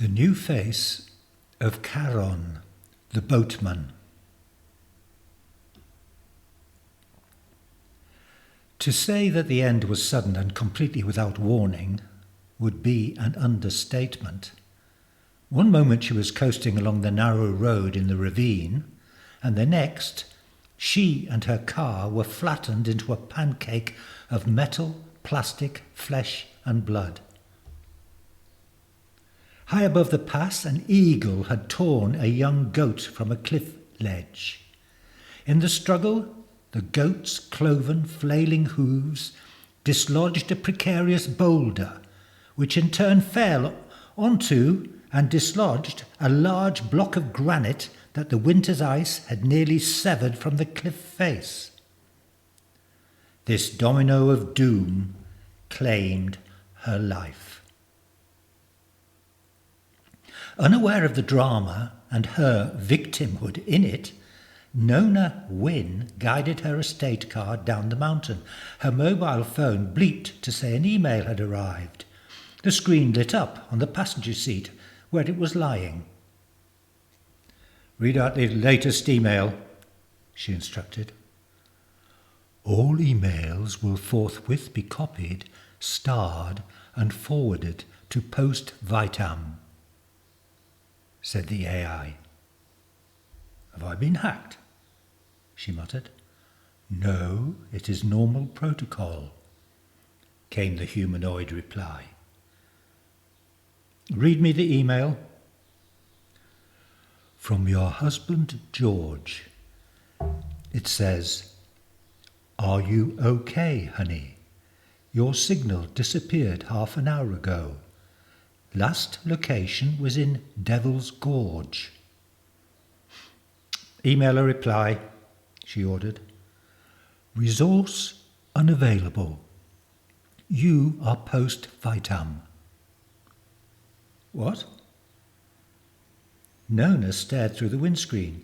The new face of Charon, the boatman. To say that the end was sudden and completely without warning would be an understatement. One moment she was coasting along the narrow road in the ravine, and the next, she and her car were flattened into a pancake of metal, plastic, flesh and blood. High above the pass, an eagle had torn a young goat from a cliff ledge. In the struggle, the goat's cloven, flailing hooves dislodged a precarious boulder, which in turn fell onto and dislodged a large block of granite that the winter's ice had nearly severed from the cliff face. This domino of doom claimed her life. Unaware of the drama and her victimhood in it, Nona Wynn guided her estate car down the mountain. Her mobile phone bleeped to say an email had arrived. The screen lit up on the passenger seat where it was lying. "Read out the latest email," she instructed. "All emails will forthwith be copied, starred and forwarded to Post Vitam," said the AI. "Have I been hacked?" she muttered. "No, it is normal protocol," came the humanoid reply. "Read me the email." "From your husband, George. It says, 'Are you okay, honey? Your signal disappeared half an hour ago. Last location was in Devil's Gorge.'" "Email a reply," she ordered. "Resource unavailable. You are post vitam." "What?" Nona stared through the windscreen.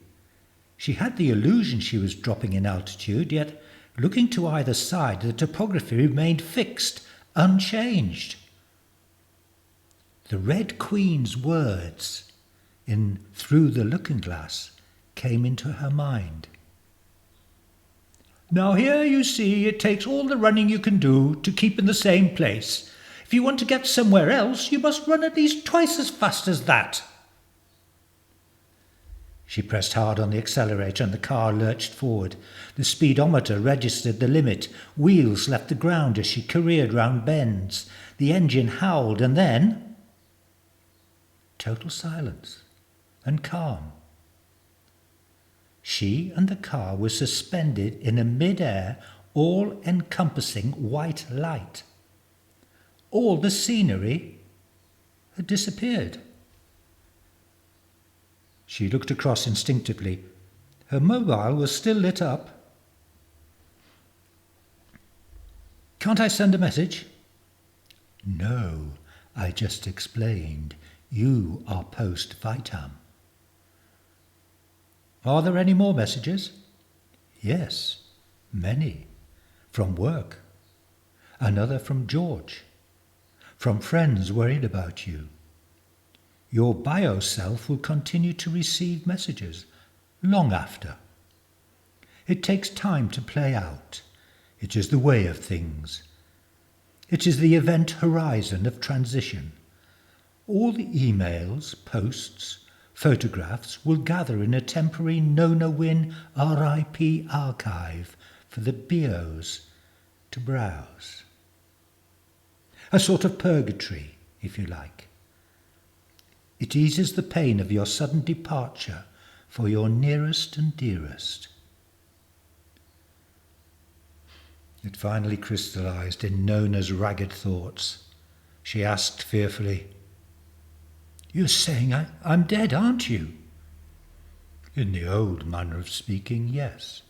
She had the illusion she was dropping in altitude, yet looking to either side, the topography remained fixed, unchanged. The Red Queen's words in Through the Looking Glass came into her mind. "Now here you see it takes all the running you can do to keep in the same place. If you want to get somewhere else, you must run at least twice as fast as that." She pressed hard on the accelerator and the car lurched forward. The speedometer registered the limit. Wheels left the ground as she careered round bends. The engine howled and then total silence and calm. She and the car were suspended in a mid-air, all-encompassing white light. All the scenery had disappeared. She looked across instinctively. Her mobile was still lit up. "Can't I send a message?" "No, I just explained. You are post vitam." "Are there any more messages?" "Yes, many. From work. Another from George. From friends worried about you. Your bio self will continue to receive messages long after. It takes time to play out. It is the way of things. It is the event horizon of transition. All the emails, posts, photographs will gather in a temporary Nona Wynn R.I.P. archive for the bios to browse. A sort of purgatory, if you like. It eases the pain of your sudden departure for your nearest and dearest." It finally crystallized in Nona's ragged thoughts. She asked fearfully, "You're saying I'm dead, aren't you?" "In the old manner of speaking, yes.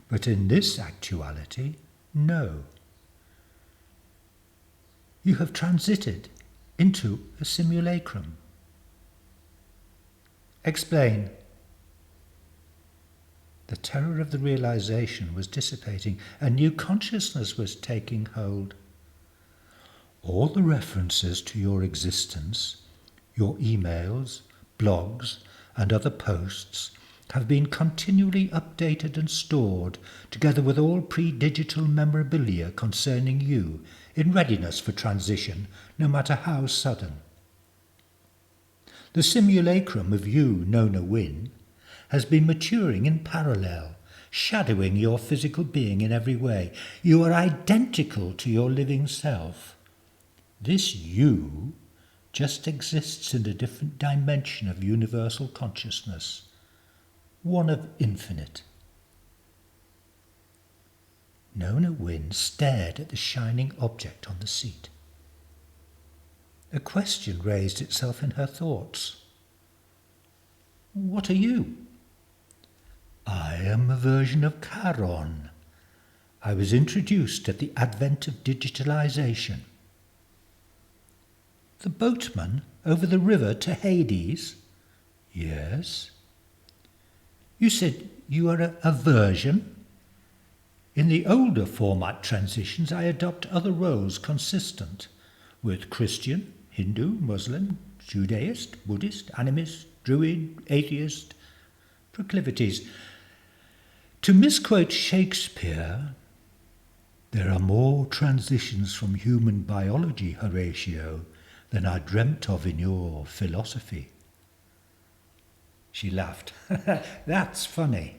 But in this actuality, no. You have transited into a simulacrum." "Explain." The terror of the realization was dissipating. A new consciousness was taking hold. "All the references to your existence, Your emails, blogs, and other posts have been continually updated and stored, together with all pre-digital memorabilia concerning you, in readiness for transition, no matter how sudden. The simulacrum of you, Nona Wynn, has been maturing in parallel, shadowing your physical being in every way. You are identical to your living self. This you just exists in a different dimension of universal consciousness, one of infinite. Nona Wynn stared at the shining object on the seat. A question raised itself in her thoughts. What are you? I am a version of Charon. I was introduced at the advent of digitalization. The boatman over the river to Hades? Yes. You said you are a version? In the older format transitions, I adopt other roles consistent with Christian, Hindu, Muslim, Judaist, Buddhist, animist, Druid, atheist proclivities. To misquote Shakespeare, there are more transitions from human biology, Horatio, than I dreamt of in your philosophy. She laughed. That's funny.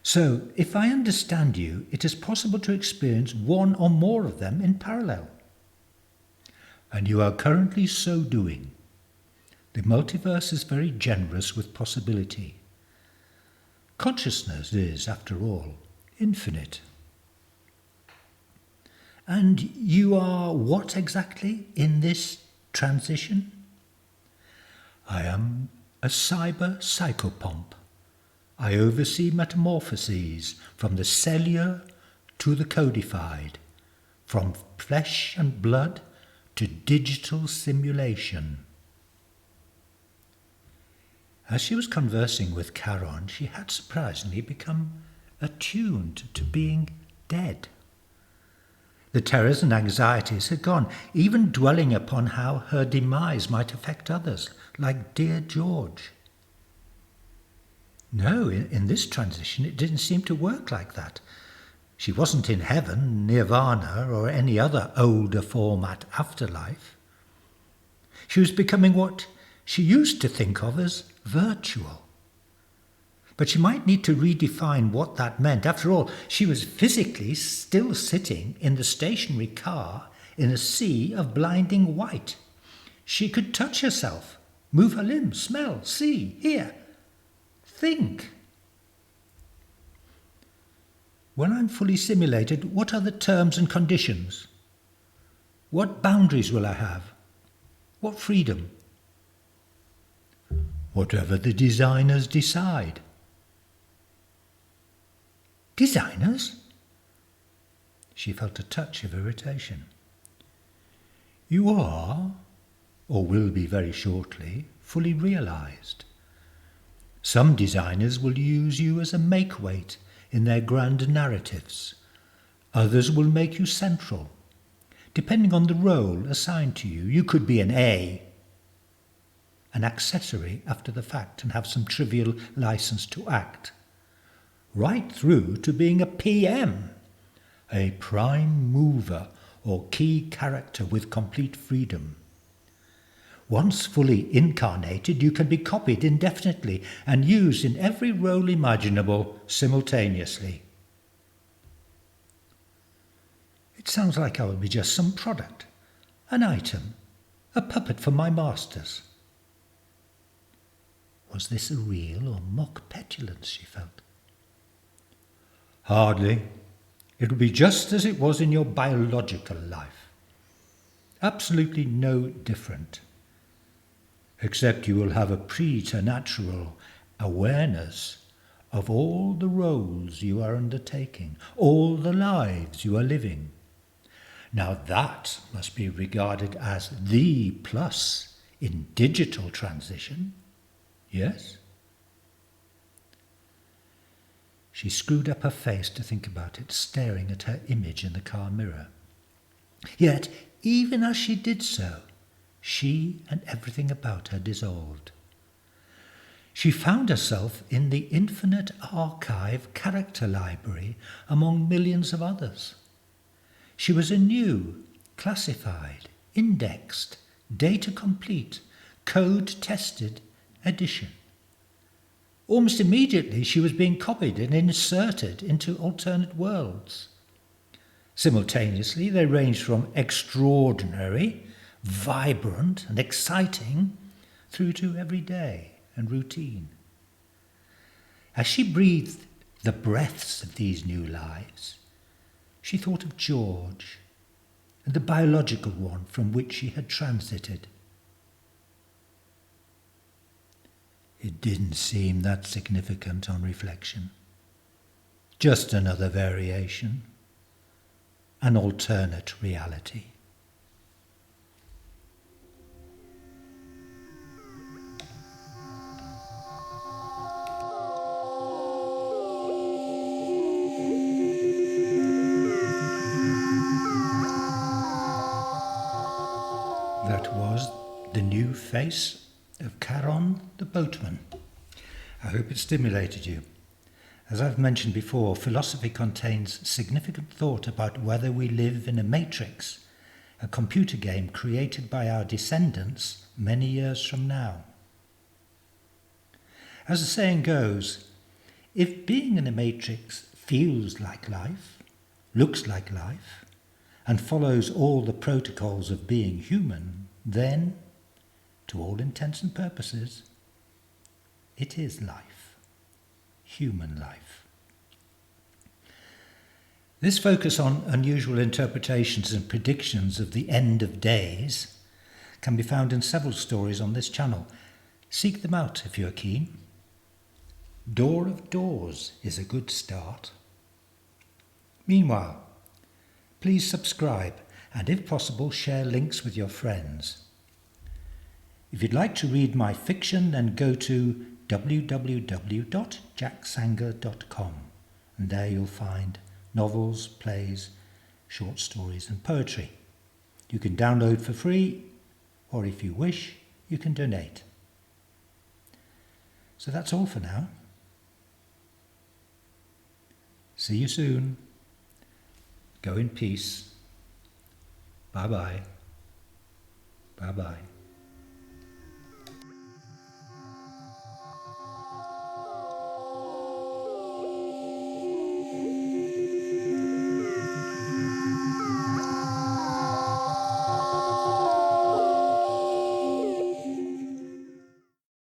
So, if I understand you, it is possible to experience one or more of them in parallel. And you are currently so doing. The multiverse is very generous with possibility. Consciousness is, after all, infinite. And you are what exactly in this transition? I am a cyber psychopomp. I oversee metamorphoses from the cellular to the codified, from flesh and blood to digital simulation. As she was conversing with Charon, she had surprisingly become attuned to being dead. The terrors and anxieties had gone, even dwelling upon how her demise might affect others, like dear George. No, in this transition it didn't seem to work like that. She wasn't in heaven, nirvana, or any other older format afterlife. She was becoming what she used to think of as virtual. But she might need to redefine what that meant. After all, she was physically still sitting in the stationary car in a sea of blinding white. She could touch herself, move her limbs, smell, see, hear, think. When I'm fully simulated, what are the terms and conditions? What boundaries will I have? What freedom? Whatever the designers decide. Designers? She felt a touch of irritation. You are, or will be very shortly, fully realized. Some designers will use you as a make-weight in their grand narratives. Others will make you central. Depending on the role assigned to you, you could be an accessory after the fact and have some trivial license to act, right through to being a PM, a prime mover or key character with complete freedom. Once fully incarnated, you can be copied indefinitely and used in every role imaginable simultaneously. It sounds like I will be just some product, an item, a puppet for my masters. Was this a real or mock petulance, she felt? Hardly. It will be just as it was in your biological life. Absolutely no different. Except you will have a preternatural awareness of all the roles you are undertaking, all the lives you are living. Now that must be regarded as the plus in digital transition. Yes? She screwed up her face to think about it, staring at her image in the car mirror. Yet, even as she did so, she and everything about her dissolved. She found herself in the infinite archive character library among millions of others. She was a new, classified, indexed, data complete, code tested edition. Almost immediately she was being copied and inserted into alternate worlds. Simultaneously they ranged from extraordinary, vibrant and exciting through to everyday and routine. As she breathed the breaths of these new lives, she thought of George and the biological one from which she had transited. It didn't seem that significant on reflection. Just another variation, an alternate reality. That was The New Face of Charon the Boatman. I hope it stimulated you. As I've mentioned before, philosophy contains significant thought about whether we live in a matrix, a computer game created by our descendants many years from now. As the saying goes, if being in a matrix feels like life, looks like life, and follows all the protocols of being human, then, to all intents and purposes, it is life, human life. This focus on unusual interpretations and predictions of the end of days can be found in several stories on this channel. Seek them out if you are keen. Door of Doors is a good start. Meanwhile, please subscribe and if possible share links with your friends. If you'd like to read my fiction, then go to www.jacksanger.com and there you'll find novels, plays, short stories and poetry. You can download for free, or if you wish, you can donate. So that's all for now. See you soon. Go in peace. Bye-bye. Bye-bye.